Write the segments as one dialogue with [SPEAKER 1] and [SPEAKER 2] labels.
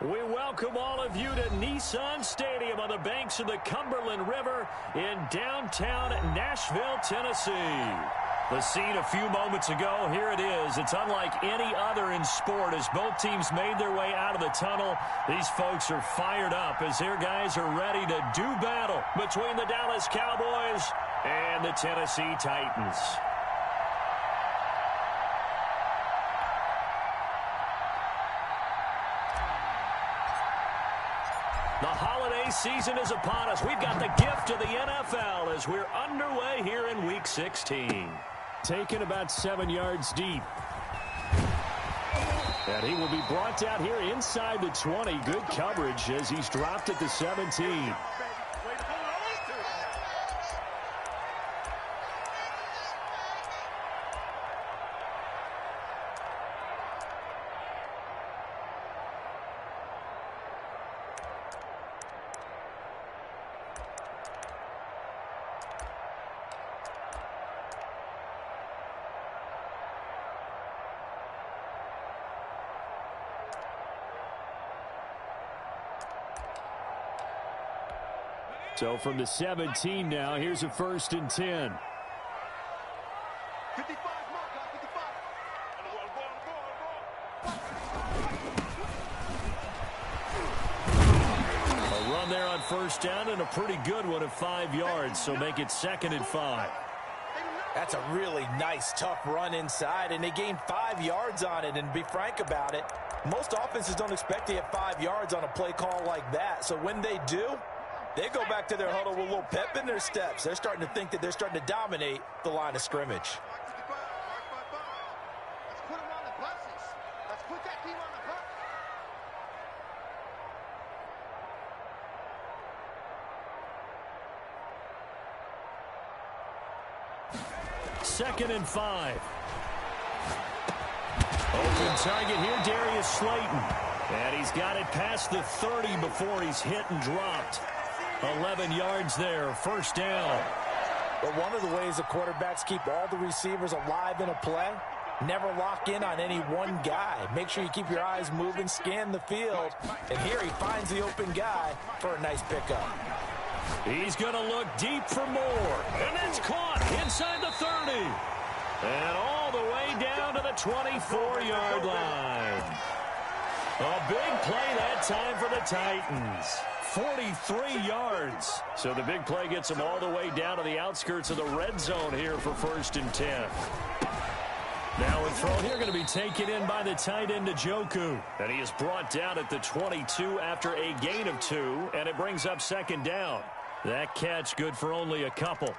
[SPEAKER 1] We welcome all of you to Nissan Stadium on the banks of the Cumberland River in downtown Nashville, Tennessee. The scene a few moments ago, here it is. It's unlike any other in sport as both teams made their way out of the tunnel. These folks are fired up as their guys are ready to do battle between the Dallas Cowboys and the Tennessee Titans. The holiday season is upon us. We've got the gift of the NFL as we're underway here in Week 16. Taken about 7 yards deep. And he will be brought down here inside the 20. Good coverage as he's dropped at the 17. So from the 17 now, here's a 1st and 10.
[SPEAKER 2] 55,
[SPEAKER 1] A run there on 1st down and a pretty good one at 5 yards, so make it 2nd and 5.
[SPEAKER 3] That's a really nice, tough run inside, and they gained 5 yards on it. And to be frank about it, most offenses don't expect to get 5 yards on a play call like that. So when they do, they go back to their huddle with a little pep in their steps. They're starting to think that they're starting to dominate the line of scrimmage.
[SPEAKER 2] Let's put them on the buses. Let's put that team on the bus.
[SPEAKER 1] 2nd and 5. Open target here, Darius Slayton. And he's got it past the 30 before he's hit and dropped. 11 yards there, 1st down.
[SPEAKER 3] But one of the ways the quarterbacks keep all the receivers alive in a play, never lock in on any one guy. Make sure you keep your eyes moving, scan the field. And here he finds the open guy for a nice pickup.
[SPEAKER 1] He's going to look deep for more. And it's caught inside the 30. And all the way down to the 24-yard line. A big play that time for the Titans. 43 yards. So the big play gets them all the way down to the outskirts of the red zone here for 1st and 10. Now with throw here going to be taken in by the tight end Njoku. And he is brought down at the 22 after a gain of 2. And it brings up 2nd down. That catch good for only a couple.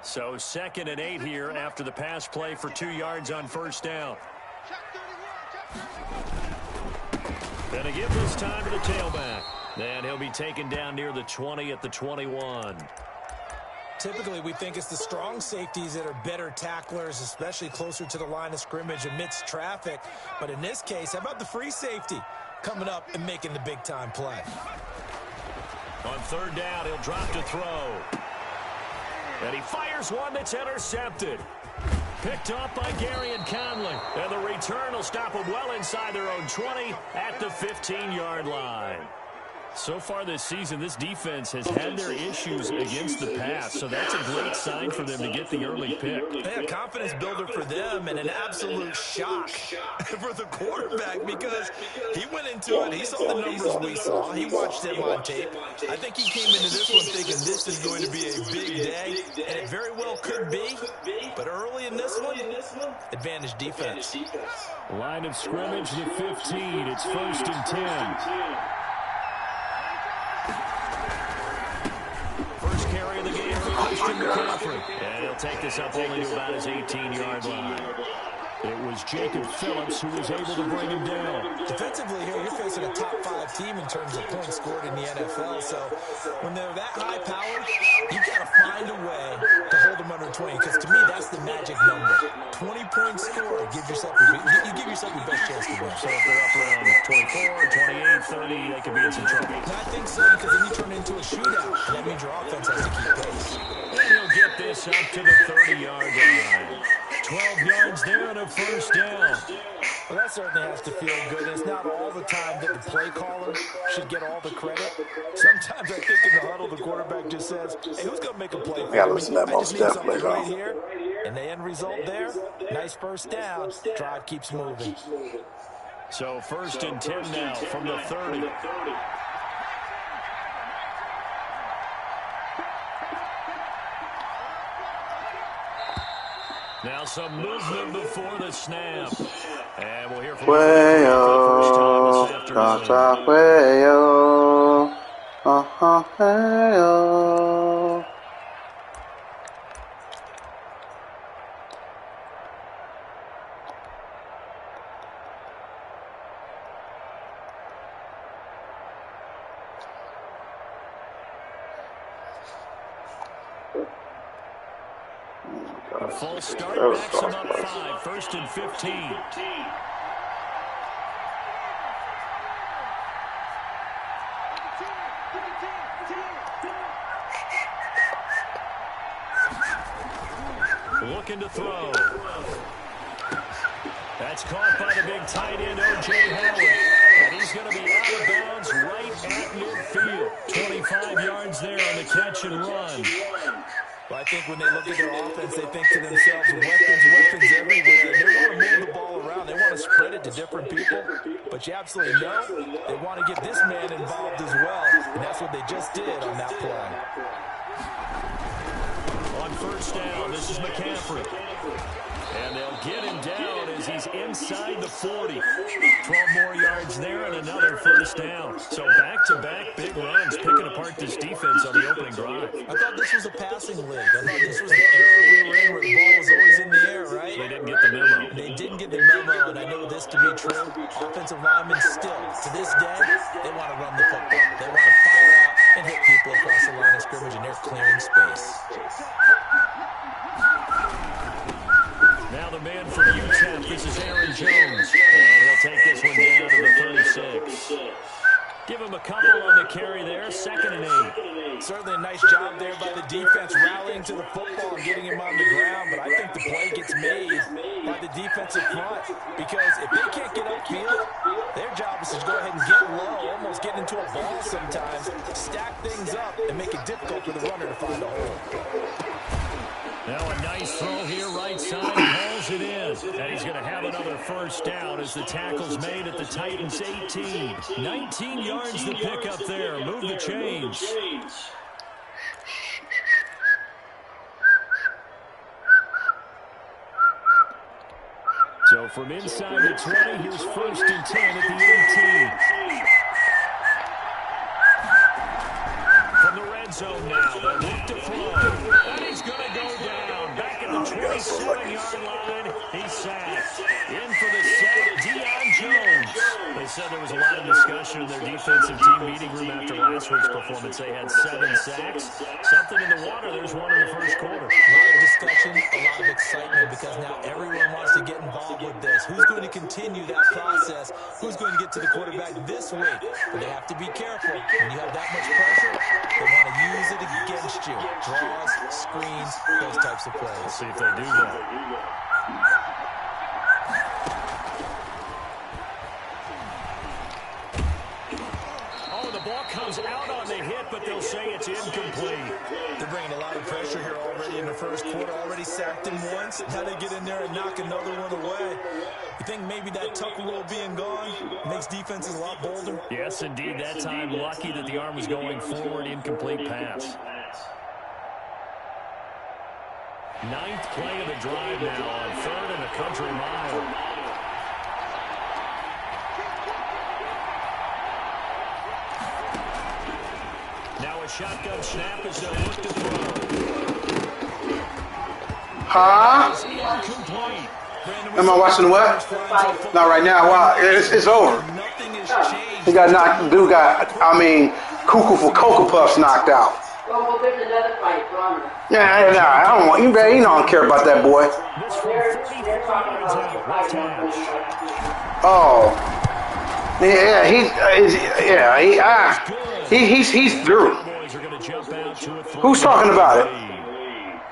[SPEAKER 1] So 2nd and 8 here after the pass play for 2 yards on 1st down. And a give this time to the tailback. And he'll be taken down near the 20 at the 21.
[SPEAKER 3] Typically, we think it's the strong safeties that are better tacklers, especially closer to the line of scrimmage amidst traffic. But in this case, how about the free safety coming up and making the big-time play?
[SPEAKER 1] On 3rd down, he'll drop to throw. And he fires one that's intercepted. Picked up by Gareon Conley. And the return will stop them well inside their own 20 at the 15-yard line. So far this season, this defense has had their issues against the pass, so that's a great sign for them to get the early pick.
[SPEAKER 3] Yeah, confidence builder for them and an absolute shock for the quarterback because he went into it. He saw the numbers we saw. He watched them on tape. I think he came into this one thinking this is going to be a big day, and it very well could be. But early in this one, advantage defense.
[SPEAKER 1] Line of scrimmage, the 15. It's 1st and 10. First carry of the game for Christian McCaffrey. And he'll take this up only to about his 18-yard line. It was Jacob Phillips who was able to bring him down.
[SPEAKER 3] Defensively here, you're facing a top-5 team in terms of points scored in the NFL. So when they're that high-powered, you got to find a way to hold them under 20. Because to me, that's the magic number. 20-point score. You give yourself your best chance to win.
[SPEAKER 1] So if they're up around 24, 28, 30, they could be in some trouble.
[SPEAKER 3] I think so, because then you turn into a shootout. And that means your offense has to keep pace.
[SPEAKER 1] And he'll get this up to the 30-yard line. 12 yards there and a first down.
[SPEAKER 3] Well, that certainly has to feel good. It's not all the time that the play caller should get all the credit. Sometimes I think in the huddle, the quarterback just says, hey, who's going to make a play for me? I just need something right here. And the end result there, nice first down. Drive keeps moving.
[SPEAKER 1] So 1st and 10 now from the 30. Now some movement before the snap. And we'll hear from the first time this afternoon. A full start backs him up 5, 1st and 15. Looking to throw. That's caught by the big tight end, O.J. Howard. And he's going to be out of bounds right at midfield. 25 yards there on the catch and run.
[SPEAKER 3] Well, I think when they look at their offense, they think to themselves, weapons everywhere. They want to move the ball around. They want to spread it to different people. But you absolutely know they want to get this man involved as well. And that's what they just did on that play.
[SPEAKER 1] On first down, this is McCaffrey. And they'll get him down as he's inside the 40. 12 more yards there and another first down. So back-to-back big runs, picking apart this defense on the opening drive.
[SPEAKER 3] I thought this was a passing league. I thought this was the era we were in where the ball was always in the air, right?
[SPEAKER 1] They didn't get the memo.
[SPEAKER 3] They didn't get the memo, and I know this to be true. Offensive linemen still, to this day, they want to run the football. They want to fire out and hit people across the line of scrimmage, and they're clearing space.
[SPEAKER 1] Now the man from UTEP, this is Aaron Jones. And he'll take this one down to the 36. Give him a couple on the carry there, 2nd and 8.
[SPEAKER 3] Certainly a nice job there by the defense, rallying to the football and getting him on the ground. But I think the play gets made by the defensive front. Because if they can't get upfield, their job is to go ahead and get low, almost get into a ball sometimes, stack things up, and make it difficult for the runner to find a hole.
[SPEAKER 1] Now a nice throw here, right side, hauls it in. And he's going to have another first down as the tackle's made at the Titans' 18. 19 yards to pick up there. Move the chains. So from inside the 20, here's 1st and 10 at the 18. From the red zone now, they'll look to throw. And he's going to go down. Back at the 27-yard line, he's sacked. In for the sack, Deion Jones. They said there was a lot of discussion in their defensive team meeting room after last week's performance. They had 7 sacks. Something in the water. There's one in the first quarter.
[SPEAKER 3] A lot of discussion, a lot of excitement, because now everyone wants to get involved with this. Who's going to continue that process? Who's going to get to the quarterback this week? But they have to be careful. When you have that much pressure, they want to use it against you. Draws, screens, those types of plays.
[SPEAKER 1] Let's see if they do that. Oh, the ball comes out on the hit, but they'll say it's incomplete.
[SPEAKER 3] They're bringing a lot of pressure here already in the first quarter. Already sacked him once. Now they get in there and knock another one away. You think maybe that tuck rule being gone makes defenses a lot bolder?
[SPEAKER 1] Yes, indeed. That time, lucky that the arm was going forward. Incomplete pass. 9th play of the drive now on 3rd and a country mile. Now a shotgun snap as they'll look to throw.
[SPEAKER 4] Huh?
[SPEAKER 1] Incomplete.
[SPEAKER 4] Am I watching what? Not right now. Wow, it's over. He got knocked. Dude got, Cuckoo for Cocoa Puffs knocked out.
[SPEAKER 5] Well, there's another fight, Ronald.
[SPEAKER 4] Yeah, I don't want you. You don't care about that boy. Oh, yeah, he's through. Who's talking about it?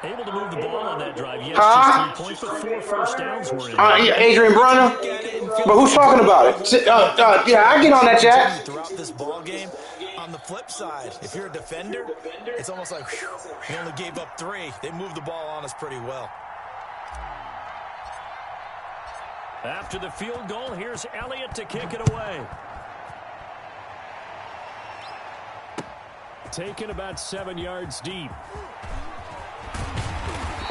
[SPEAKER 1] Able to move the ball on that drive. Yes,
[SPEAKER 4] Huh?
[SPEAKER 1] just 3 points, but 4 first downs were in.
[SPEAKER 4] Yeah, Adrian Brunner. But who's talking about it? Yeah, I get on that, Jack.
[SPEAKER 3] Throughout this ball game. On the flip side, if you're a defender, it's almost like whew, they only gave up 3. They moved the ball on us pretty well.
[SPEAKER 1] After the field goal, here's Elliott to kick it away. Taken about 7 yards deep.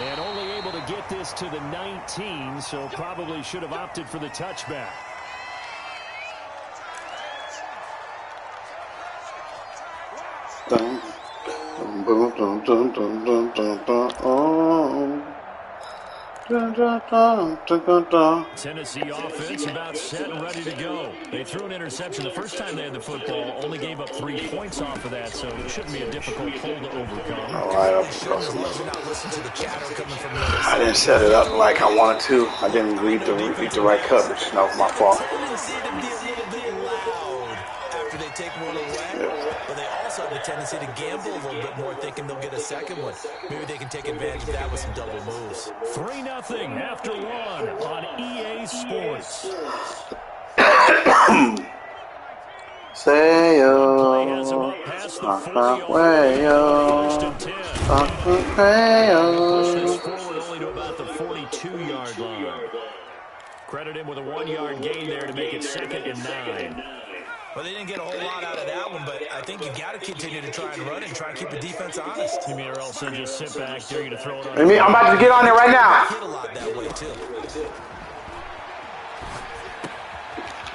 [SPEAKER 1] And only able to get this to the 19, so probably should have opted for the touchback.
[SPEAKER 4] Dun, dun, dun, dun, dun, dun, dun, dun, oh. Dun, dun, dun, dun, dun, dun.
[SPEAKER 1] Tennessee offense about set and ready to go. They threw an interception the first time they had the football, only gave up 3 points off of that, so it shouldn't be a difficult hole to overcome.
[SPEAKER 4] All right, I didn't set it up like I wanted to. I didn't read the right coverage. That was my fault.
[SPEAKER 3] After they take one away, but they also have a tendency to gamble a little bit more, thinking they'll get a second one. Maybe they can take advantage of that with some double moves.
[SPEAKER 1] 3-0 after 1 on EA Sports.
[SPEAKER 4] Say
[SPEAKER 1] Play has him up past the 40-yard line. Push this forward only to about the 42-yard line. Credit him with a 1-yard gain there to make it 2nd and 9.
[SPEAKER 3] Well, they didn't get a whole lot out of that one, but I think you got to continue to try and run and try and keep the defense honest.
[SPEAKER 1] You mean or else they'll just sit back, dare you to throw it on.
[SPEAKER 4] I'm about to get on there right now.
[SPEAKER 3] Hit a lot that way, too.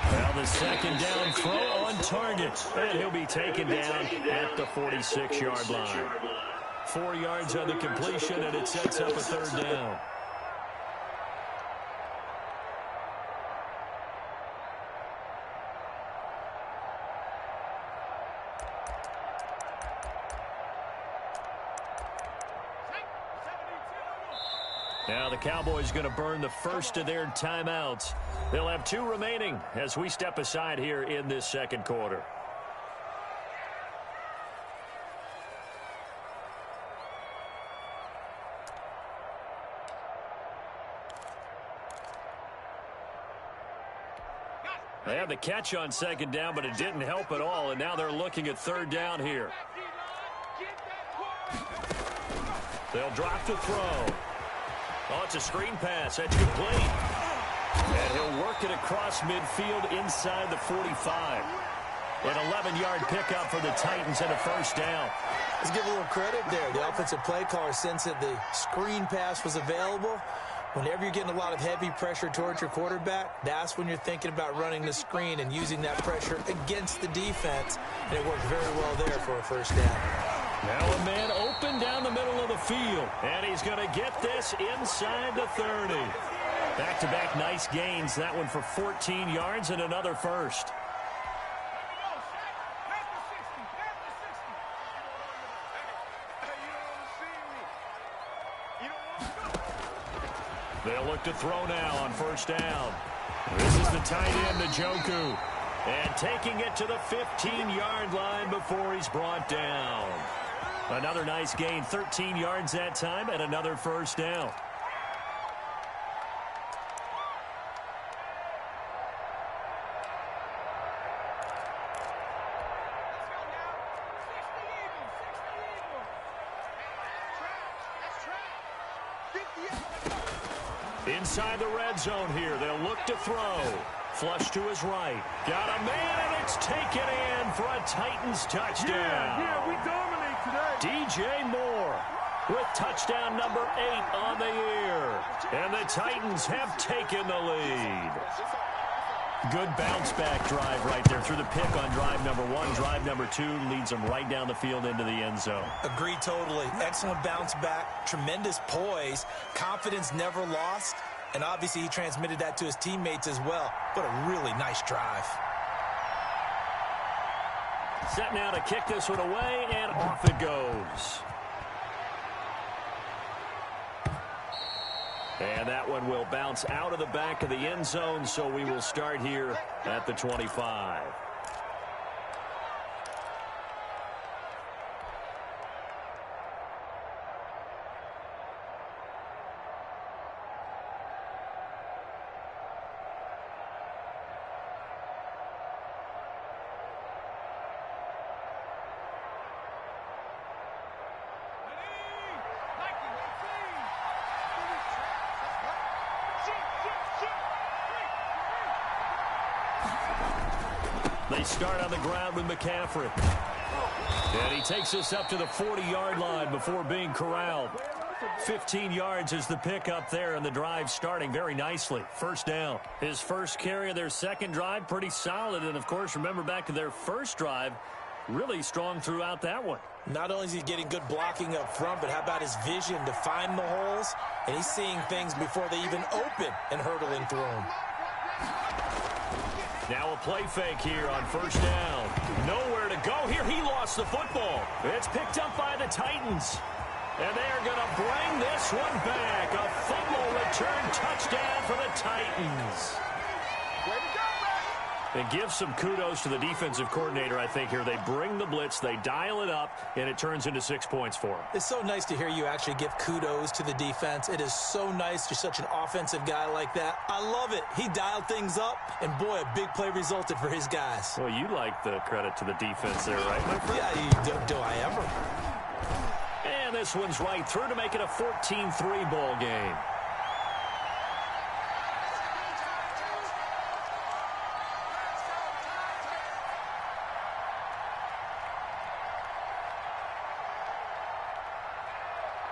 [SPEAKER 1] Well, the 2nd down throw on target. And he'll be taken down at the 46-yard line. 4 yards on the completion, and it sets up a 3rd down. Now the Cowboys going to burn the first of their timeouts. They'll have 2 remaining as we step aside here in this 2nd quarter. They had the catch on 2nd down, but it didn't help at all, and now they're looking at 3rd down here. They'll drop to throw. Oh, it's a screen pass. That's complete. And he'll work it across midfield inside the 45. An 11-yard pickup for the Titans and a 1st down.
[SPEAKER 3] Let's give a little credit there. The offensive play caller, since that the screen pass was available, whenever you're getting a lot of heavy pressure towards your quarterback, that's when you're thinking about running the screen and using that pressure against the defense. And it worked very well there for a 1st down.
[SPEAKER 1] Now a man open down the middle of the field. And he's going to get this inside the 30. Back-to-back nice gains. That one for 14 yards and another 1st. They'll look to throw now on 1st down. This is the tight end, Njoku. And taking it to the 15-yard line before he's brought down. Another nice gain, 13 yards that time, and another 1st down. Inside the red zone here, they'll look to throw. Flush to his right. Got a man, and it's taken in for a Titans touchdown.
[SPEAKER 2] Yeah, we dominate today.
[SPEAKER 1] DJ Moore with touchdown number 8 on the year. And the Titans have taken the lead. Good bounce-back drive right there through the pick on drive number 1. Drive number 2 leads them right down the field into the end zone.
[SPEAKER 3] Agreed totally. Excellent bounce back. Tremendous poise. Confidence never lost. And obviously he transmitted that to his teammates as well. What a really nice drive.
[SPEAKER 1] Set now to kick this one away, and off it goes. And that one will bounce out of the back of the end zone, so we will start here at the 25. They start on the ground with McCaffrey. And he takes us up to the 40-yard line before being corralled. 15 yards is the pickup there, and the drive starting very nicely. First down. His first carry of their second drive, pretty solid. And, of course, remember back to their first drive, really strong throughout that one.
[SPEAKER 3] Not only is he getting good blocking up front, but how about his vision to find the holes? And he's seeing things before they even open and hurdling through them.
[SPEAKER 1] Now a play fake here on first down. Nowhere to go here. He lost the football. It's picked up by the Titans. And they are going to bring this one back. A fumble return touchdown for the Titans. And give some kudos to the defensive coordinator, I think, here. They bring the blitz, they dial it up, and it turns into 6 points for them.
[SPEAKER 3] It's so nice to hear you actually give kudos to the defense. It is so nice. You're such an offensive guy like that. I love it. He dialed things up, and, boy, a big play resulted for his guys.
[SPEAKER 1] Well, you like the credit to the defense there, right, my friend?
[SPEAKER 3] Yeah, do I ever?
[SPEAKER 1] And this one's right through to make it a 14-3 ball game.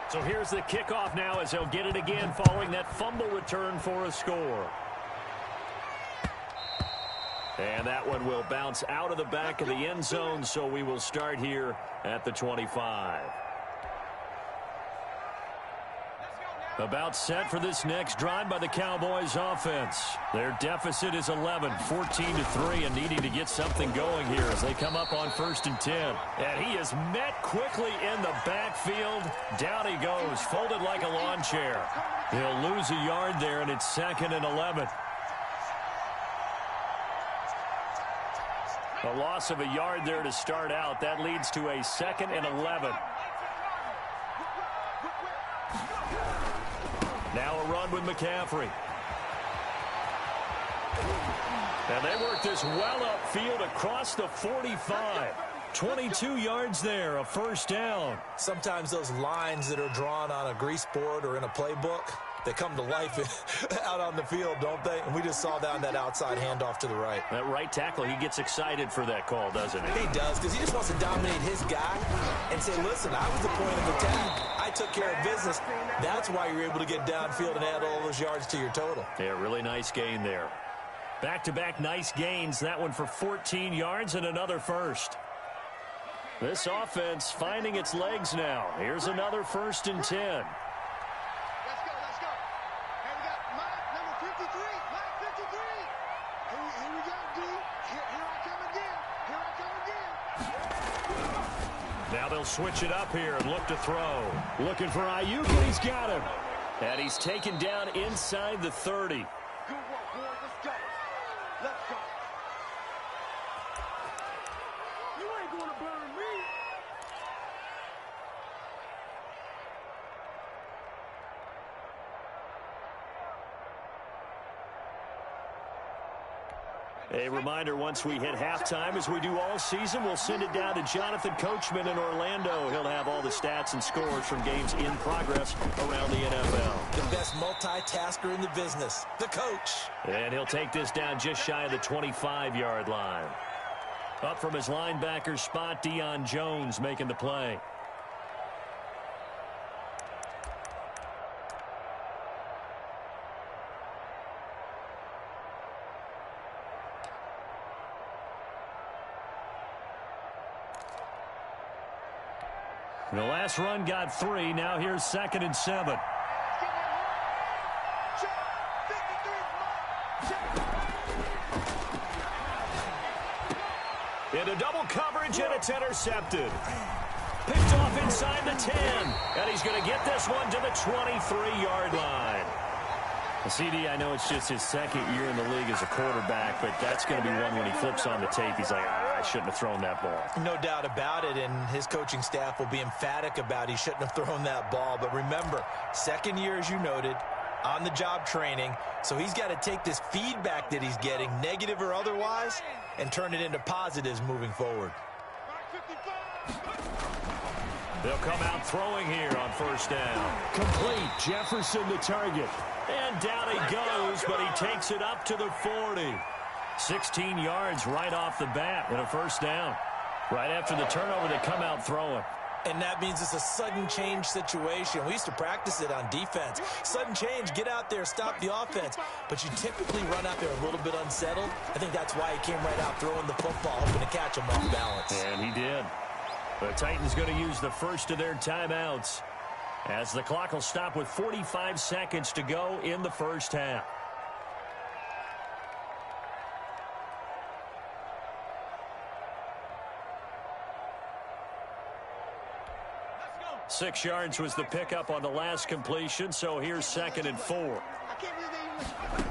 [SPEAKER 1] So here's the kickoff now as they'll get it again following that fumble return for a score. And that one will bounce out of the back of the end zone, so we will start here at the 25. About set for this next drive by the Cowboys offense. Their deficit is 11, 14-3, and needing to get something going here as they come up on 1st and 10. And he is met quickly in the backfield. Down he goes, folded like a lawn chair. He'll lose a yard there, and it's 2nd and 11. A loss of a yard there to start out. That leads to a 2nd and 11. Now a run with McCaffrey. And they work this well upfield across the 45. 22 yards there, a first down.
[SPEAKER 3] Sometimes those lines that are drawn on a grease board or in a playbook, they come to life out on the field, don't they? And we just saw that on that outside handoff to the right.
[SPEAKER 1] That right tackle, he gets excited for that call, doesn't he?
[SPEAKER 3] He does, because he just wants to dominate his guy and say, listen, I was the point of attack. I took care of business. That's why you're able to get downfield and add all those yards to your total.
[SPEAKER 1] Yeah, really nice gain there. Back-to-back nice gains. That one for 14 yards and another first. This offense finding its legs now. Here's another 1st and 10. Now they'll switch it up here and look to throw. Looking for Ayuk, and he's got him. And he's taken down inside the 30.
[SPEAKER 2] Good work, boys. Let's go. Let's go. You ain't going to burn me.
[SPEAKER 1] A reminder, once we hit halftime, as we do all season, we'll send it down to Jonathan Coachman in Orlando. He'll have all the stats and scores from games in progress around the NFL.
[SPEAKER 3] The best multitasker in the business, the coach.
[SPEAKER 1] And he'll take this down just shy of the 25-yard line. Up from his linebacker spot, Deion Jones making the play. The last run got 3. Now here's 2nd and 7. Into double coverage, and it's intercepted. Picked off inside the 10. And he's going to get this one to the 23-yard line. CD, I know it's just his 2nd year in the league as a quarterback, but that's going to be one when he flips on the tape. He's like, I shouldn't have thrown that ball.
[SPEAKER 3] No doubt about it, and his coaching staff will be emphatic about he shouldn't have thrown that ball. But remember, 2nd year, as you noted, on-the-job training, so he's got to take this feedback that he's getting, negative or otherwise, and turn it into positives moving forward.
[SPEAKER 1] They'll come out throwing here on 1st down. Complete. Jefferson the target. And down he goes, but he takes it up to the 40. 16 yards right off the bat and a first down. Right after the turnover, they come out throwing.
[SPEAKER 3] And that means it's a sudden change situation. We used to practice it on defense. Sudden change, get out there, stop the offense. But you typically run out there a little bit unsettled. I think that's why he came right out throwing the football, hoping to catch him off balance.
[SPEAKER 1] And he did. The Titans going to use the first of their timeouts as the clock will stop with 45 seconds to go in the first half.
[SPEAKER 2] Let's go.
[SPEAKER 1] 6 yards was the pickup on the last completion, so here's 2nd and 4.
[SPEAKER 2] I can't believe they even...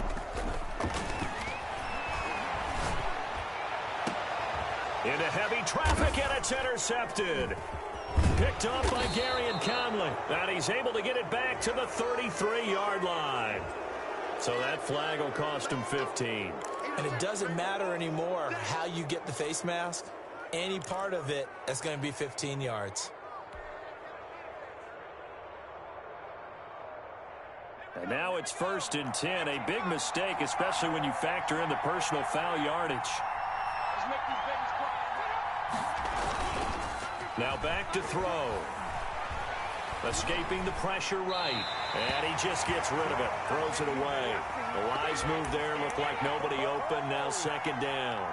[SPEAKER 1] Into heavy traffic, and it's intercepted. Picked off by Garyon Conley. And he's able to get it back to the 33-yard line. So that flag will cost him 15.
[SPEAKER 3] And it doesn't matter anymore how you get the face mask. Any part of it is going to be 15 yards.
[SPEAKER 1] And now it's 1st and 10. A big mistake, especially when you factor in the personal foul yardage.
[SPEAKER 2] Let's make these babies cry.
[SPEAKER 1] Now back to throw. Escaping the pressure right. And he just gets rid of it. Throws it away. The wise move there. Looked like nobody open. Now 2nd down.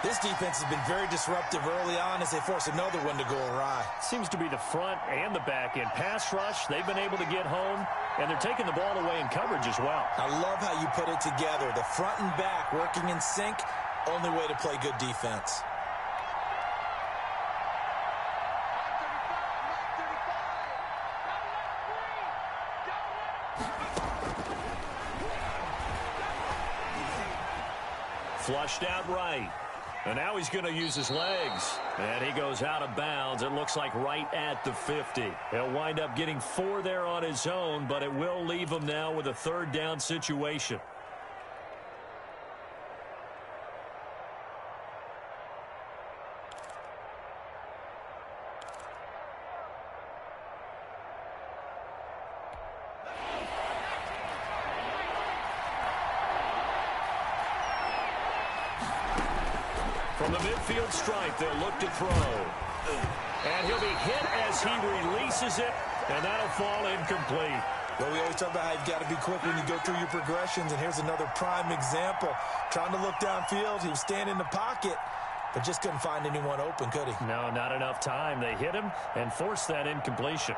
[SPEAKER 3] This defense has been very disruptive early on as they force another one to go awry.
[SPEAKER 1] Seems to be the front and the back end. Pass rush, they've been able to get home. And they're taking the ball away in coverage as well.
[SPEAKER 3] I love how you put it together. The front and back working in sync. Only way to play good defense.
[SPEAKER 1] Flushed out right. And now he's going to use his legs. And he goes out of bounds. It looks like right at the 50. He'll wind up getting 4 there on his own, but it will leave him now with a 3rd down situation. From the midfield stripe, they'll look to throw. And he'll be hit as he releases it, and that'll fall incomplete.
[SPEAKER 3] Well, we always talk about how you've got to be quick when you go through your progressions, and here's another prime example. Trying to look downfield, he was standing in the pocket, but just couldn't find anyone open, could he?
[SPEAKER 1] No, not enough time. They hit him and forced that incompletion.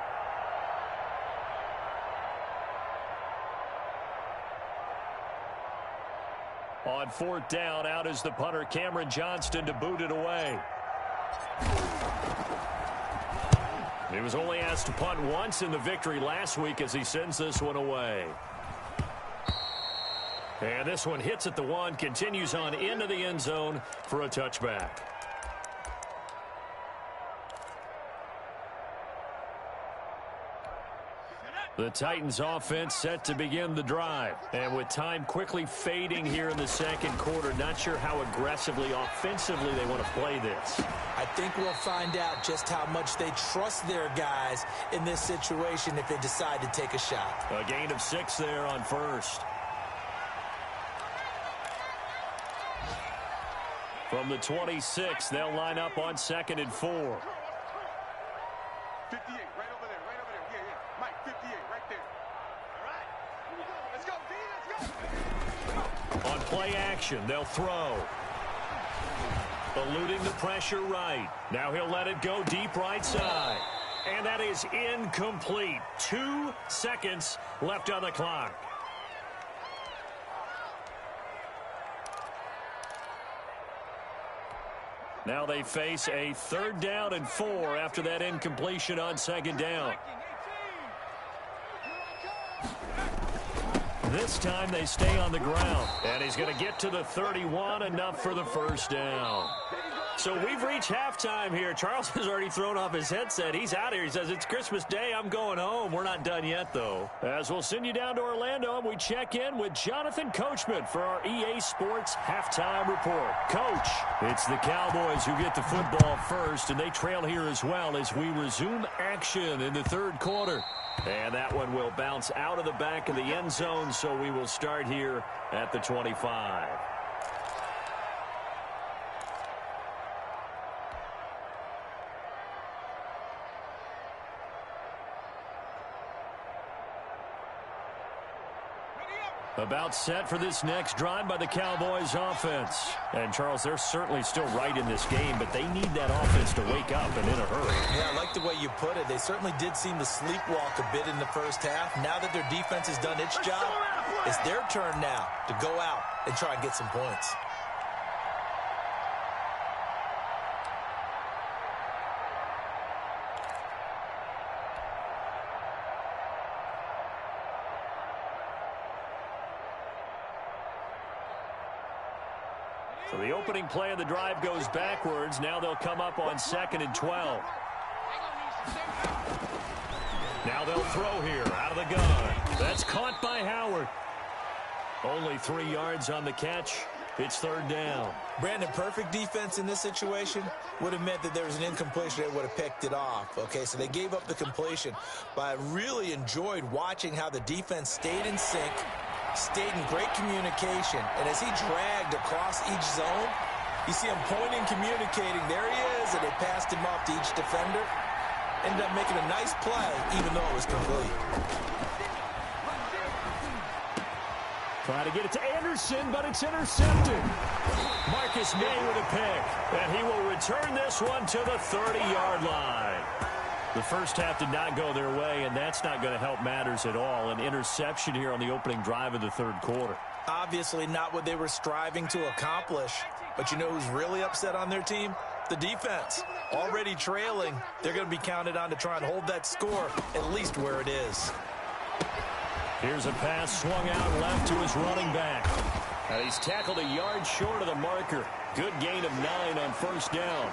[SPEAKER 1] On 4th down, out is the punter, Cameron Johnston, to boot it away. He was only asked to punt once in the victory last week as he sends this one away. And this one hits at the 1, continues on into the end zone for a touchback. The Titans offense set to begin the drive. And with time quickly fading here in the 2nd quarter, not sure how aggressively, offensively they want to play this.
[SPEAKER 3] I think we'll find out just how much they trust their guys in this situation if they decide to take a shot.
[SPEAKER 1] A gain of 6 there on 1st. From the 26, they'll line up on 2nd and 4.
[SPEAKER 2] 58, right over there, right over there. Yeah. Mike, 58, right there. All right, here we go. Let's go, D, let's go.
[SPEAKER 1] On play action, they'll throw. Eluding the pressure right. Now he'll let it go deep right side. And that is incomplete. 2 seconds left on the clock. Now they face a 3rd down and 4 after that incompletion on 2nd down. This time they stay on the ground. And he's going to get to the 31, enough for the 1st down. So we've reached halftime here. Charles has already thrown off his headset. He's out here. He says, it's Christmas Day. I'm going home. We're not done yet, though. As we'll send you down to Orlando, and we check in with Jonathan Coachman for our EA Sports Halftime Report. Coach, it's the Cowboys who get the football first, and they trail here as well as we resume action in the 3rd quarter. And that one will bounce out of the back of the end zone, so we will start here at the 25. About set for this next drive by the Cowboys offense. And, Charles, they're certainly still right in this game, but they need that offense to wake up and in a hurry.
[SPEAKER 3] Yeah, I like the way you put it. They certainly did seem to sleepwalk a bit in the first half. Now that their defense has done its job, it's their turn now to go out and try and get some points.
[SPEAKER 1] So the opening play of the drive goes backwards. Now they'll come up on 2nd and 12. Now they'll throw here out of the gun. That's caught by Howard. Only 3 yards on the catch. It's 3rd down.
[SPEAKER 3] Brandon, perfect defense in this situation would have meant that there was an incompletion that would have picked it off. Okay, so they gave up the completion. But I really enjoyed watching how the defense stayed in sync, stayed in great communication, and as he dragged across each zone, you see him pointing, communicating. There he is, and they passed him off to each defender. Ended up making a nice play, even though it was complete.
[SPEAKER 1] Trying to get it to Anderson, but it's intercepted. Marcus May with a pick, and he will return this one to the 30-yard line. The first half did not go their way, and that's not going to help matters at all. An interception here on the opening drive of the 3rd quarter.
[SPEAKER 3] Obviously not what they were striving to accomplish. But you know who's really upset on their team? The defense. Already trailing. They're going to be counted on to try and hold that score at least where it is.
[SPEAKER 1] Here's a pass swung out left to his running back. And he's tackled a yard short of the marker. Good gain of 9 on 1st down.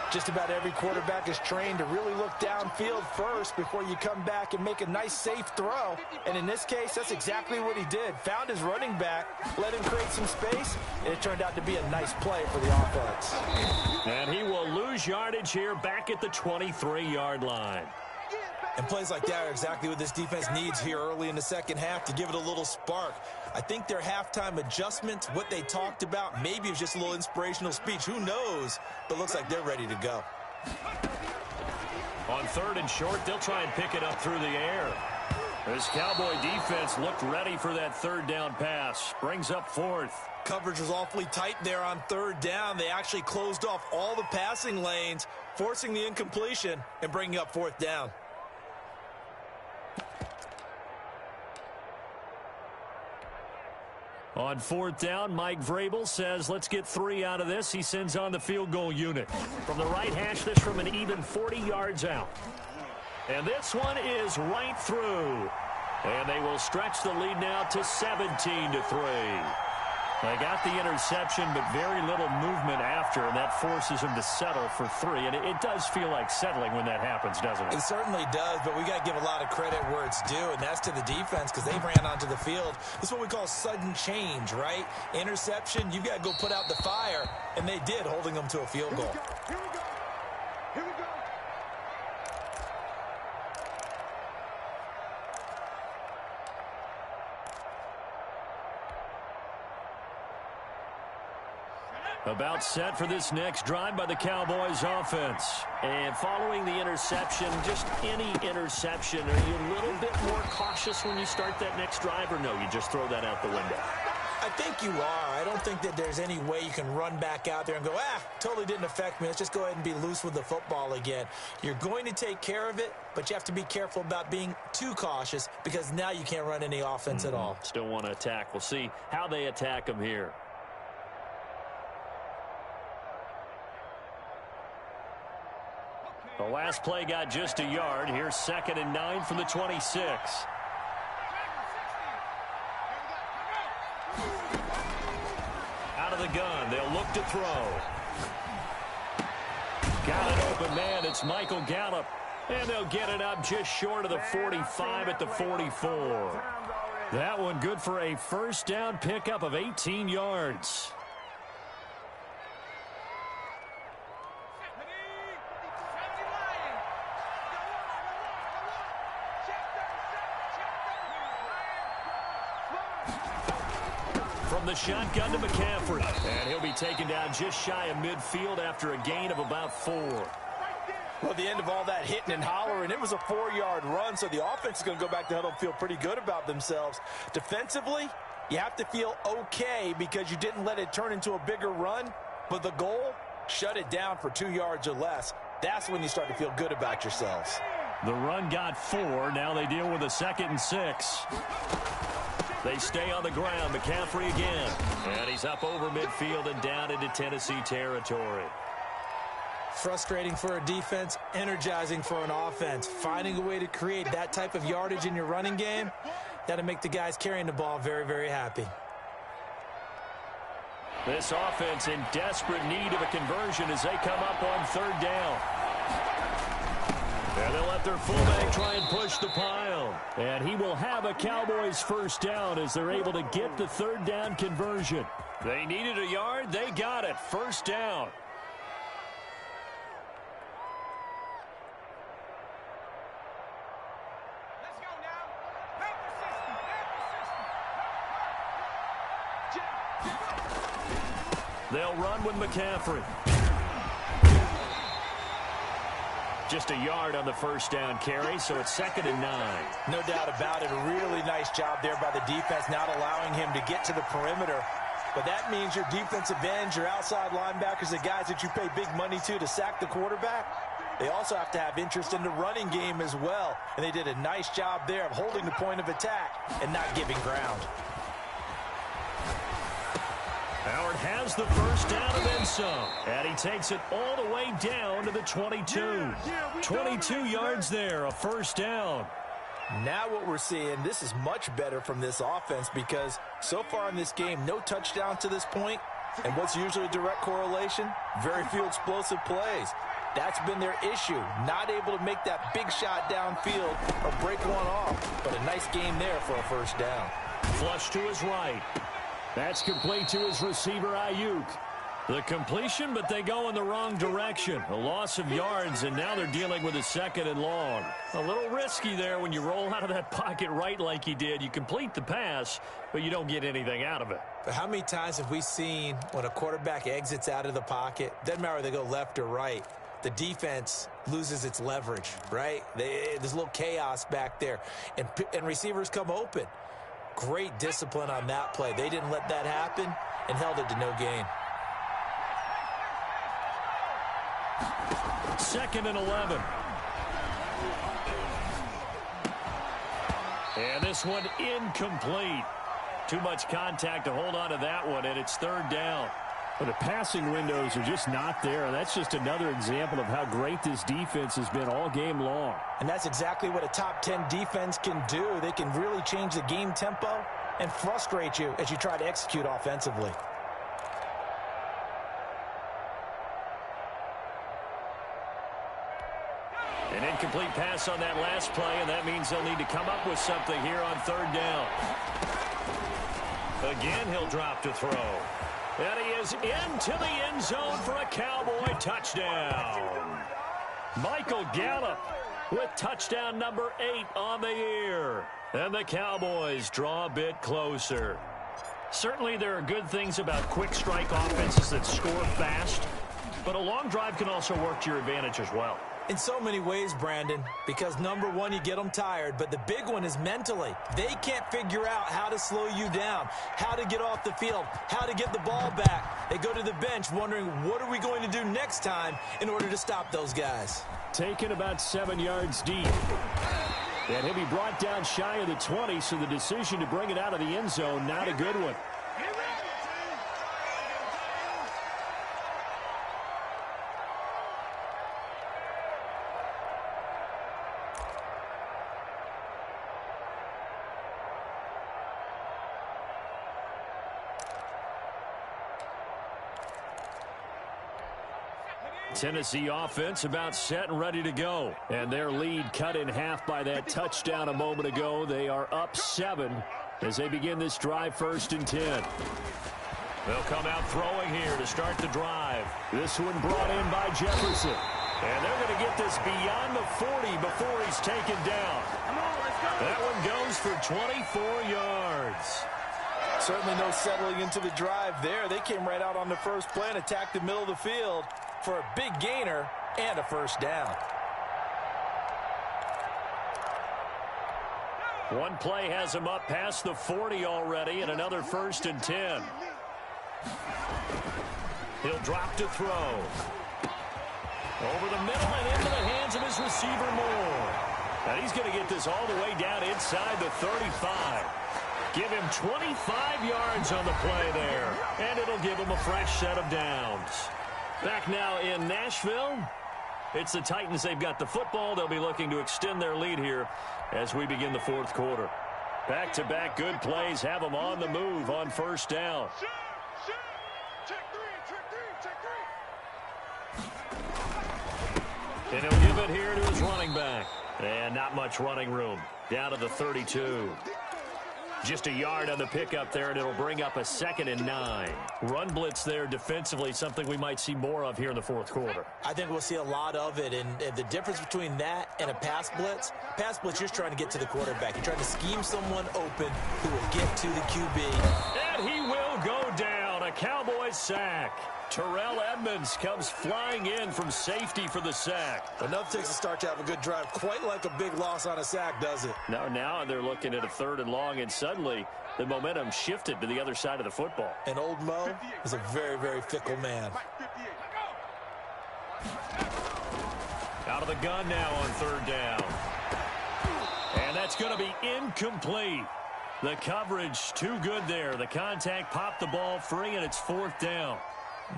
[SPEAKER 3] Just about every quarterback is trained to really look downfield first before you come back and make a nice, safe throw. And in this case, that's exactly what he did. Found his running back, let him create some space, and it turned out to be a nice play for the offense.
[SPEAKER 1] And he will lose yardage here back at the 23-yard line.
[SPEAKER 3] And plays like that are exactly what this defense needs here early in the second half to give it a little spark. I think their halftime adjustment, what they talked about, maybe it was just a little inspirational speech. Who knows? But looks like they're ready to go.
[SPEAKER 1] On 3rd and short, they'll try and pick it up through the air. This Cowboy defense looked ready for that 3rd down pass. Brings up 4th.
[SPEAKER 3] Coverage was awfully tight there on 3rd down. They actually closed off all the passing lanes, forcing the incompletion and bringing up 4th down.
[SPEAKER 1] On 4th down, Mike Vrabel says, let's get 3 out of this. He sends on the field goal unit. From the right hash, this from an even 40 yards out. And this one is right through. And they will stretch the lead now to 17-3. They got the interception, but very little movement after, and that forces them to settle for 3. And it does feel like settling when that happens, doesn't it?
[SPEAKER 3] It certainly does, but we got to give a lot of credit where it's due, and that's to the defense because they ran onto the field. This is what we call sudden change, right? Interception, you've got to go put out the fire, and they did, holding them to a field goal.
[SPEAKER 2] Here we go. Here we go.
[SPEAKER 1] About set for this next drive by the Cowboys offense. And following the interception, just any interception, are you a little bit more cautious when you start that next drive, or no, you just throw that out the window?
[SPEAKER 3] I think you are. I don't think that there's any way you can run back out there and go, totally didn't affect me. Let's just go ahead and be loose with the football again. You're going to take care of it, but you have to be careful about being too cautious because now you can't run any offense at all.
[SPEAKER 1] Still want to attack. We'll see how they attack them here. The last play got just a yard. Here's 2nd and 9 from the 26. Out of the gun. They'll look to throw. Got an open man. It's Michael Gallup. And they'll get it up just short of the 45 at the 44. That one good for a 1st down pickup of 18 yards. From the shotgun to McCaffrey. And he'll be taken down just shy of midfield after a gain of about 4.
[SPEAKER 3] Well, at the end of all that hitting and hollering, it was a 4-yard run, so the offense is going to go back to huddle and feel pretty good about themselves. Defensively, you have to feel okay because you didn't let it turn into a bigger run, but the goal, shut it down for 2 yards or less. That's when you start to feel good about yourselves.
[SPEAKER 1] The run got 4. Now they deal with a 2nd and 6. They stay on the ground. McCaffrey again. And he's up over midfield and down into Tennessee territory.
[SPEAKER 3] Frustrating for a defense, energizing for an offense. Finding a way to create that type of yardage in your running game, that'll make the guys carrying the ball very, very happy.
[SPEAKER 1] This offense in desperate need of a conversion as they come up on 3rd down. And they'll let their fullback try and push the pile. And he will have a Cowboys 1st down as they're able to get the 3rd down conversion. They needed a yard. They got it. 1st down. They'll run with McCaffrey. Just a yard on the 1st down carry, so it's 2nd and 9.
[SPEAKER 3] No doubt about it. A really nice job there by the defense, not allowing him to get to the perimeter. But that means your defensive ends, your outside linebackers, the guys that you pay big money to sack the quarterback, they also have to have interest in the running game as well. And they did a nice job there of holding the point of attack and not giving ground.
[SPEAKER 1] Howard has the 1st down and then some. And he takes it all the way down to the 22. 22 yards there, a 1st down.
[SPEAKER 3] Now what we're seeing, this is much better from this offense because so far in this game, no touchdown to this point. And what's usually a direct correlation? Very few explosive plays. That's been their issue. Not able to make that big shot downfield or break one off. But a nice game there for a 1st down.
[SPEAKER 1] Flush to his right. That's complete to his receiver, Ayuk. The completion, but they go in the wrong direction. A loss of yards, and now they're dealing with a 2nd and long. A little risky there when you roll out of that pocket right like he did. You complete the pass, but you don't get anything out of it.
[SPEAKER 3] But how many times have we seen when a quarterback exits out of the pocket, doesn't matter whether they go left or right, the defense loses its leverage, right? There's a little chaos back there, and receivers come open. Great discipline on that play. They didn't let that happen and held it to no gain.
[SPEAKER 1] 2nd and 11. And this one incomplete. Too much contact to hold on to that one, and it's 3rd down.
[SPEAKER 6] Well, the passing windows are just not there, and that's just another example of how great this defense has been all game long.
[SPEAKER 3] And that's exactly what a top 10 defense can do. They can really change the game tempo and frustrate you as you try to execute offensively.
[SPEAKER 1] An incomplete pass on that last play, and that means they'll need to come up with something here on 3rd down. Again, he'll drop to throw. And he is into the end zone for a Cowboy touchdown. Michael Gallup with touchdown number 8 on the year. And the Cowboys draw a bit closer. Certainly there are good things about quick strike offenses that score fast, but a long drive can also work to your advantage as well.
[SPEAKER 3] In so many ways, Brandon, because number one, you get them tired, but the big one is mentally. They can't figure out how to slow you down, how to get off the field, how to get the ball back. They go to the bench wondering, what are we going to do next time in order to stop those guys?
[SPEAKER 6] Taken about 7 yards deep. And he'll be brought down shy of the 20, so the decision to bring it out of the end zone, not a good one.
[SPEAKER 1] Tennessee offense about set and ready to go. And their lead cut in half by that touchdown a moment ago. They are up 7 as they begin this drive 1st and 10. They'll come out throwing here to start the drive. This one brought in by Jefferson. And they're going to get this beyond the 40 before he's taken down. That one goes for 24 yards.
[SPEAKER 3] Certainly no settling into the drive there. They came right out on the first play and attacked the middle of the field for a big gainer, and a first down.
[SPEAKER 6] One play has him up past the 40 already, and another 1st and 10. He'll drop to throw. Over the middle and into the hands of his receiver, Moore. And he's going to get this all the way down inside the 35. Give him 25 yards on the play there, and it'll give him a fresh set of downs. Back now in Nashville, it's the Titans. They've got the football. They'll be looking to extend their lead here as we begin the 4th quarter. Back-to-back good plays have them on the move on 1st down. And he'll give it here to his running back. And not much running room. Down to the 32. Just a yard on the pickup there, and it'll bring up a 2nd and 9. Run blitz there defensively, something we might see more of here in the 4th quarter.
[SPEAKER 3] I think we'll see a lot of it, and the difference between that and a pass blitz, you're trying to get to the quarterback. You're trying to scheme someone open who will get to the QB.
[SPEAKER 6] And he will go down. A Cowboys sack. Terrell Edmonds comes flying in from safety for the sack.
[SPEAKER 3] Enough takes a start to have a good drive. Quite like a big loss on a sack, does it?
[SPEAKER 6] Now they're looking at a 3rd and long, and suddenly the momentum shifted to the other side of the football.
[SPEAKER 3] And old Mo is a very, very fickle man.
[SPEAKER 6] Out of the gun now on 3rd down. And that's going to be incomplete. The coverage too good there. The contact popped the ball free, and it's 4th down.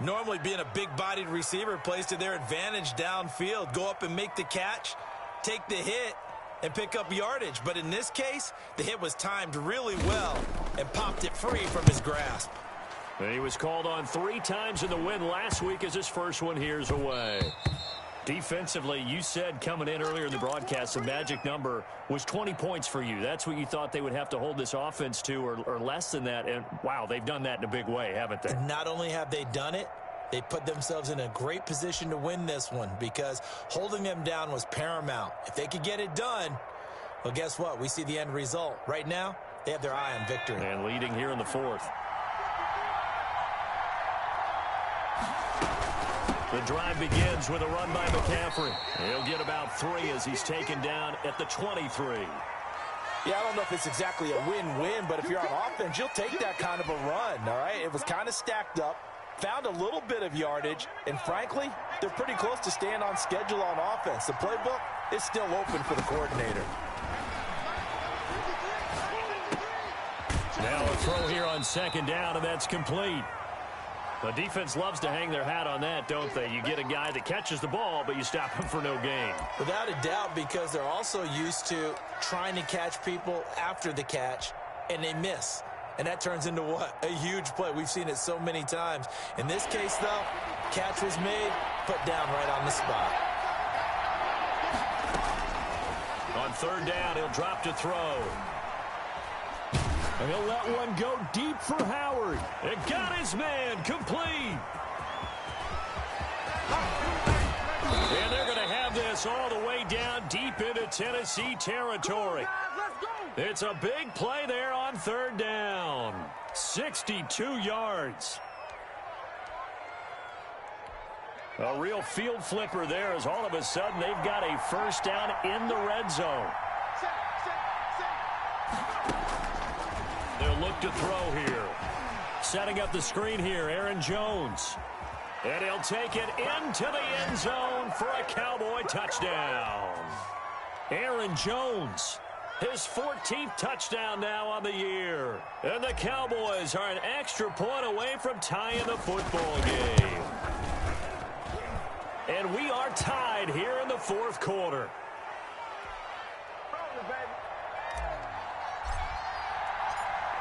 [SPEAKER 3] Normally being a big-bodied receiver plays to their advantage downfield. Go up and make the catch, take the hit, and pick up yardage. But in this case, the hit was timed really well and popped it free from his grasp.
[SPEAKER 6] And he was called on 3 times in the win last week as his first one here's away. Defensively, you said coming in earlier in the broadcast, the magic number was 20 points for you. That's what you thought they would have to hold this offense to, or less than that. And, wow, they've done that in a big way, haven't they?
[SPEAKER 3] Not only have they done it, they put themselves in a great position to win this one because holding them down was paramount. If they could get it done, well, guess what? We see the end result. Right now, they have their eye on victory.
[SPEAKER 6] And leading here in the 4th. The drive begins with a run by McCaffrey. He'll get about 3 as he's taken down at the 23.
[SPEAKER 3] Yeah, I don't know if it's exactly a win-win, but if you're on offense, you'll take that kind of a run, all right? It was kind of stacked up, found a little bit of yardage, and frankly, they're pretty close to staying on schedule on offense. The playbook is still open for the coordinator.
[SPEAKER 6] Now a throw here on 2nd down, and that's complete. The defense loves to hang their hat on that, don't they? You get a guy that catches the ball, but you stop him for no gain.
[SPEAKER 3] Without a doubt, because they're also used to trying to catch people after the catch, and they miss. And that turns into what? A huge play. We've seen it so many times. In this case, though, catch was made, put down right on the spot.
[SPEAKER 6] On 3rd down, he'll drop to throw. And he'll let one go deep for Howard. It got his man complete. And they're going to have this all the way down deep into Tennessee territory. It's a big play there on 3rd down. 62 yards. A real field flipper there as all of a sudden they've got a 1st down in the red zone. They'll look to throw here. Setting up the screen here, Aaron Jones. And he'll take it into the end zone for a Cowboy touchdown. Aaron Jones, his 14th touchdown now on the year. And the Cowboys are an extra point away from tying the football game. And we are tied here in the 4th quarter.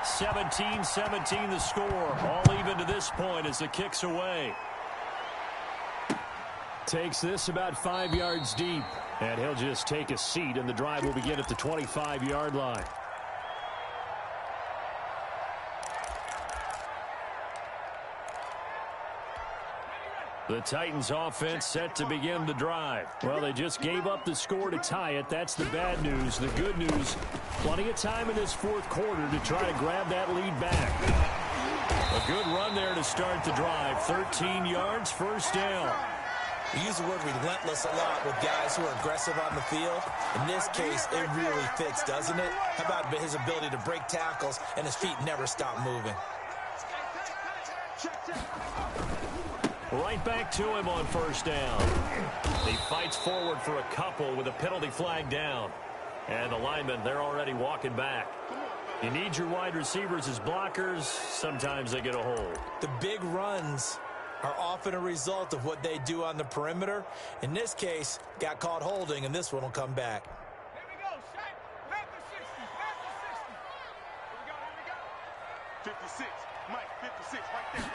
[SPEAKER 6] 17-17 the score. All even to this point as the kick's away. Takes this about 5 yards deep. And he'll just take a seat, and the drive will begin at the 25-yard line. The Titans offense set to begin the drive. Well, they just gave up the score to tie it. That's the bad news. The good news, plenty of time in this 4th quarter to try to grab that lead back. A good run there to start the drive. 13 yards, 1st down.
[SPEAKER 3] We use the word relentless a lot with guys who are aggressive on the field. In this case, it really fits, doesn't it? How about his ability to break tackles and his feet never stop moving?
[SPEAKER 1] Right back to him on first down. He fights forward for a couple with a penalty flag down. And the linemen, they're already walking back. You need your wide receivers as blockers. Sometimes they get a hold.
[SPEAKER 3] The big runs are often a result of what they do on the perimeter. In this case, got caught holding, and this one will come back.
[SPEAKER 2] Here we go, Shaq. Back to 60. Back to 60. Here we go. 56. Mike, 56 right there.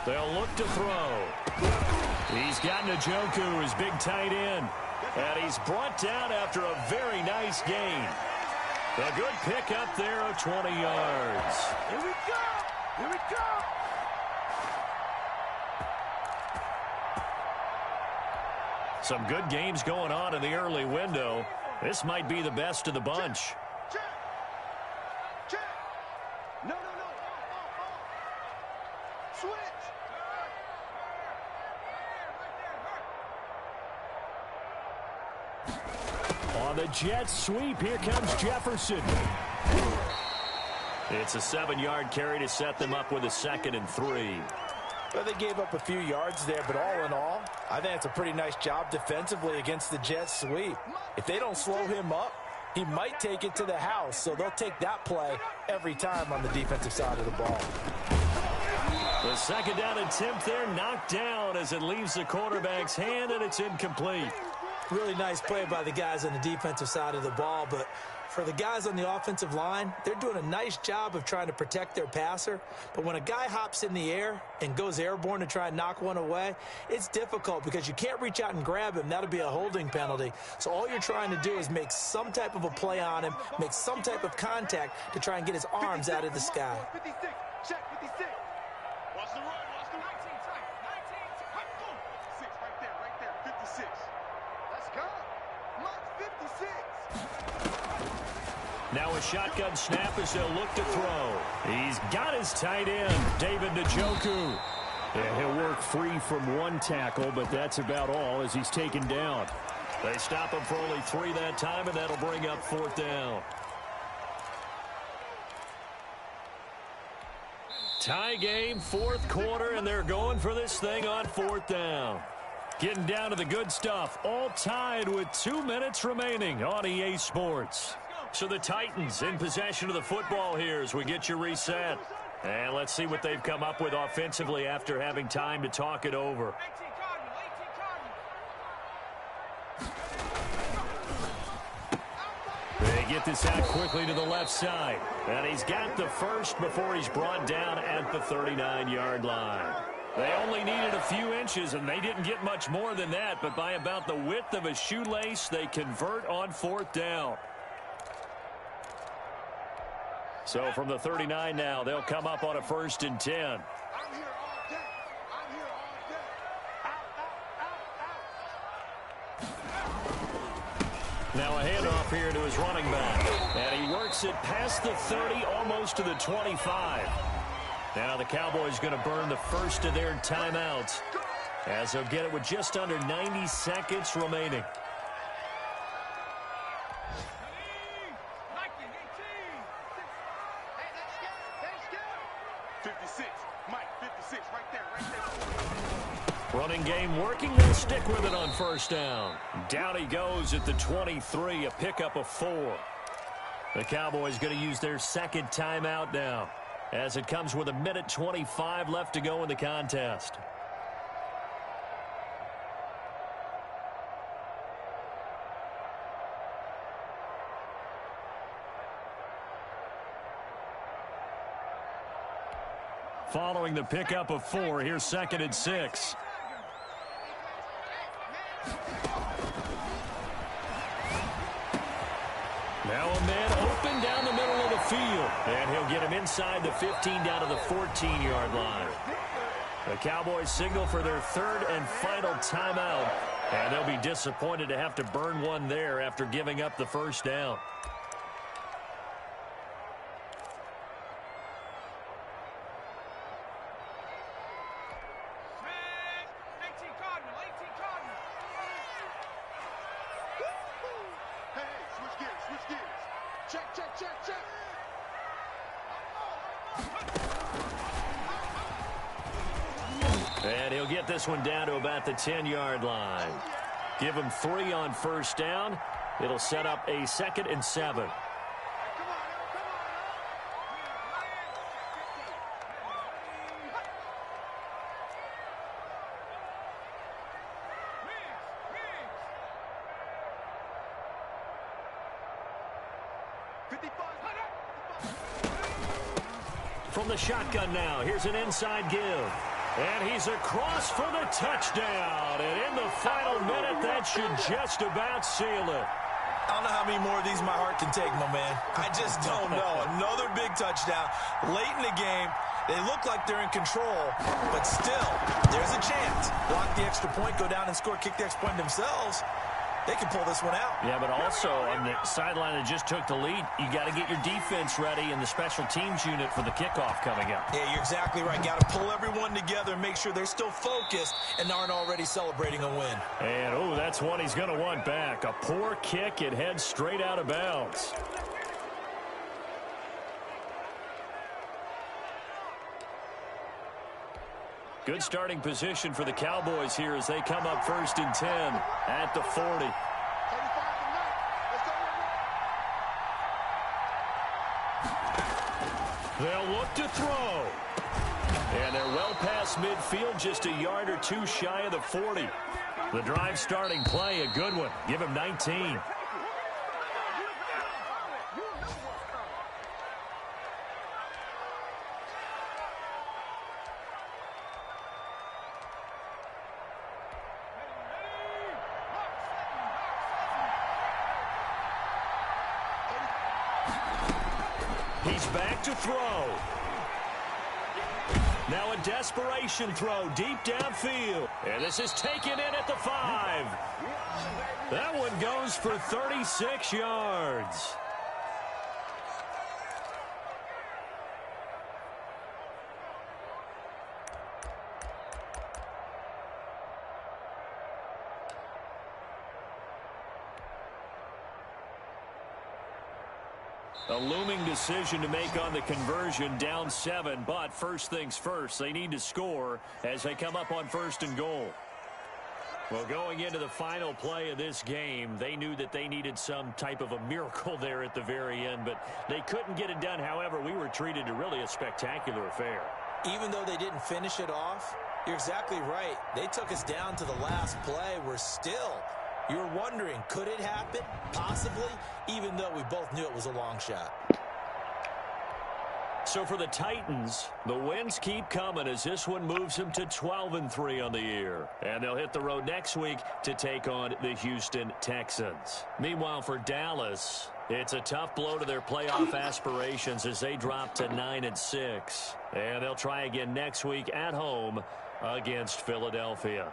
[SPEAKER 1] They'll look to throw. He's got Njoku, his big tight end. And he's brought down after a very nice gain. A good pickup there of 20 yards.
[SPEAKER 2] Here we go. Here we go.
[SPEAKER 1] Some good games going on in the early window. This might be the best of the bunch.
[SPEAKER 2] Check. Check. No. Switch.
[SPEAKER 1] On the jet sweep, here comes Jefferson. It's a 7-yard carry to set them up with a 2nd and 3.
[SPEAKER 3] Well, they gave up a few yards there, but all in all, I think it's a pretty nice job defensively against the jet sweep. If they don't slow him up, he might take it to the house, so they'll take that play every time on the defensive side of the ball.
[SPEAKER 1] The 2nd down attempt there knocked down as it leaves the quarterback's hand, and it's incomplete.
[SPEAKER 3] Really nice play by the guys on the defensive side of the ball, but for the guys on the offensive line, they're doing a nice job of trying to protect their passer. But when a guy hops in the air and goes airborne to try and knock one away, it's difficult because you can't reach out and grab him. That'll be a holding penalty. So all you're trying to do is make some type of a play on him, make some type of contact to try and get his arms out of the sky.
[SPEAKER 2] 56. Check 56. Watch the run. Watch the 19 tight. 19 tight. 6 right there. 56. Let's go. Mike 56.
[SPEAKER 1] Now a shotgun snap as they'll look to throw. He's got his tight end, David Njoku. And he'll work free from one tackle, but that's about all as he's taken down. They stop him for only 3 that time, and that'll bring up 4th down. Tie game, 4th quarter, and they're going for this thing on 4th down. Getting down to the good stuff, all tied with 2 minutes remaining on EA Sports. So the Titans in possession of the football here as we get you reset. And let's see what they've come up with offensively after having time to talk it over. They get this out quickly to the left side. And he's got the first before he's brought down at the 39-yard line. They only needed a few inches, and they didn't get much more than that. But by about the width of a shoelace, they convert on 4th down. So from the 39 now, they'll come up on a 1st and 10.
[SPEAKER 2] I'm here all day. I'm here all day. Out.
[SPEAKER 1] Now a handoff here to his running back. And he works it past the 30, almost to the 25. Now the Cowboys going to burn the first of their timeouts as they'll get it with just under 90 seconds remaining.
[SPEAKER 2] 56. Mike, 56 right there.
[SPEAKER 1] Running game working. They'll stick with it on 1st down. Down he goes at the 23, a pickup of 4. The Cowboys going to use their 2nd timeout now as it comes with 1:25 left to go in the contest. Following the pickup of 4, here's 2nd and 6. Now a man open down the middle of the field. And he'll get him inside the 15 down to the 14-yard line. The Cowboys signal for their 3rd and final timeout. And they'll be disappointed to have to burn one there after giving up the 1st down.
[SPEAKER 2] Check, check, check, check.
[SPEAKER 1] And he'll get this one down to about the 10-yard line. Give him 3 on first down. It'll set up a 2nd and 7. From the shotgun now, here's an inside give. And he's across for the touchdown. And in the final minute, that should just about seal it.
[SPEAKER 3] I don't know how many more of these my heart can take, my man. I just don't know. Another big touchdown. Late in the game, they look like they're in control, but still, there's a chance. Block the extra point, go down and score, kick the extra point themselves. They can pull this one out.
[SPEAKER 1] Yeah, but also on the sideline that just took the lead, you got to get your defense ready and the special teams unit for the kickoff coming up.
[SPEAKER 3] Yeah, you're exactly right. Got to pull everyone together and make sure they're still focused and aren't already celebrating a win.
[SPEAKER 1] And, oh, that's one he's going to want back. A poor kick. It heads straight out of bounds. Good starting position for the Cowboys here as they come up 1st and 10 at the 40. They'll look to throw. And they're well past midfield, just a yard or two shy of the 40. The drive starting play, a good one. Give him 19. He's back to throw. Now a desperation throw deep downfield. And this is taken in at the 5. That one goes for 36 yards. A looming decision to make on the conversion, down 7, but first things first, they need to score as they come up on 1st and goal. Well, going into the final play of this game, they knew that they needed some type of a miracle there at the very end, but they couldn't get it done. However, we were treated to really a spectacular affair.
[SPEAKER 3] Even though they didn't finish it off, you're exactly right. They took us down to the last play. We're still... You're wondering, could it happen? Possibly, even though we both knew it was a long shot.
[SPEAKER 1] So for the Titans, the wins keep coming as this one moves them to 12-3 on the year. And they'll hit the road next week to take on the Houston Texans. Meanwhile, for Dallas, it's a tough blow to their playoff aspirations as they drop to 9-6. And they'll try again next week at home against Philadelphia.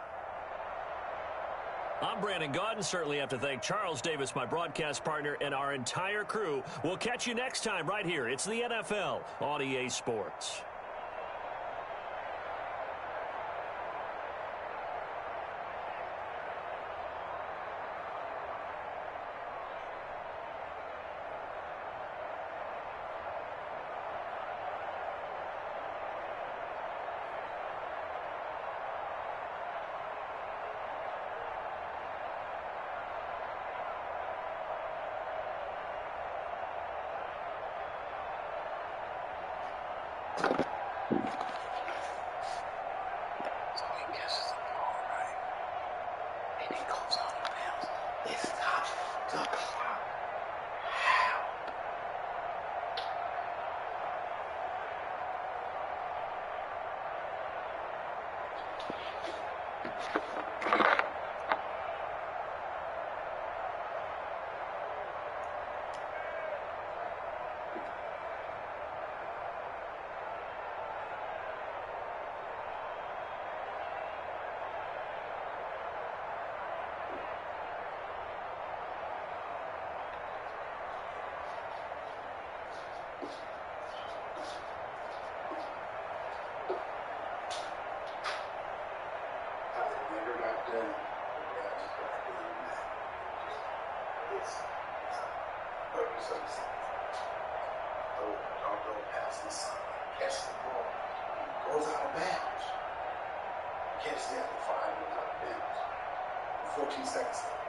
[SPEAKER 1] I'm Brandon Gaudin. Certainly have to thank Charles Davis, my broadcast partner, and our entire crew. We'll catch you next time right here. It's the NFL on EA Sports.
[SPEAKER 7] It's
[SPEAKER 4] in the sun, catches the ball, goes out of bounds. Catches it after 5 goes out of bounds. 14 seconds left.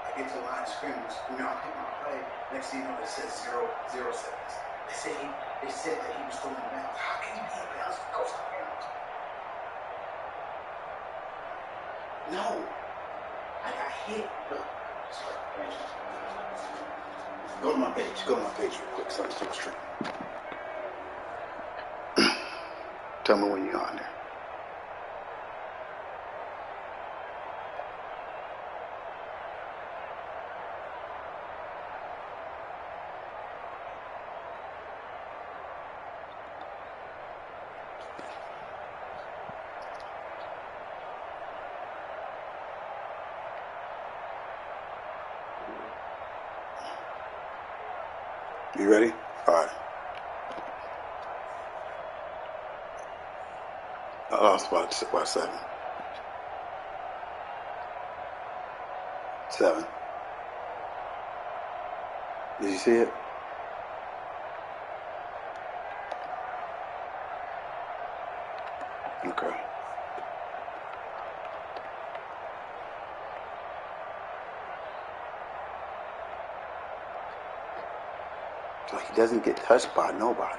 [SPEAKER 4] I get to the line of scrimmage, I pick my play. Next thing you know, it says 0 seconds. They said that he was still in bounds. How can he be in bounds if he goes out of bounds? No. I got hit. Look. Go to my page. Go to my page real quick. So I can stream. Tell me when you're on there. You ready? All right. I lost about 7. 7. Did you see it? Okay. So he doesn't get touched by nobody.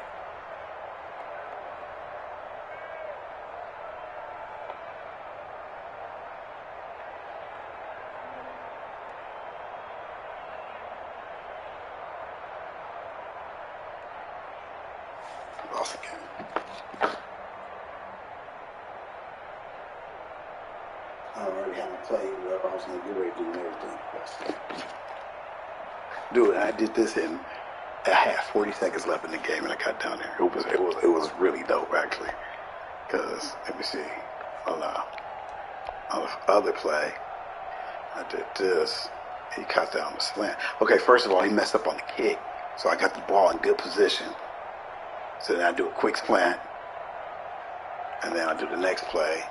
[SPEAKER 4] Lost again. I already had to play whatever I was going to get ready to do and everything. Dude, I did this in a half, 40 seconds left in the game, and I got down there. It was really dope, actually. Because, let me see, on the other play, I did this. He cut down the slant. Okay, first of all, he messed up on the kick, so I got the ball in good position. So then I do a quick slant, and then I do the next play.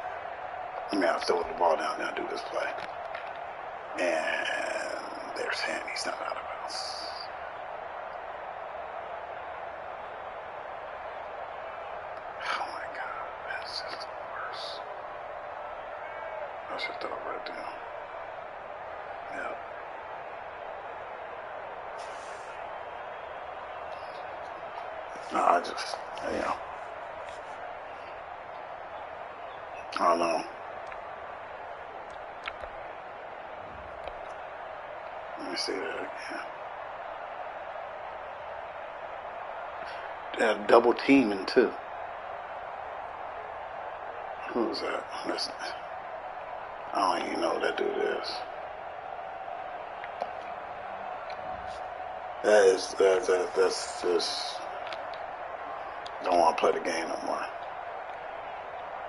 [SPEAKER 4] I throw the ball down, then I do this play. And there's him. He's not out of bounds. Oh my God, that's just the worst. I should throw it right down. Yep. No, I just, I don't know. Let me see that again. They're double teaming too. Who's that? I don't even know who that dude is. That's just, don't want to play the game no more.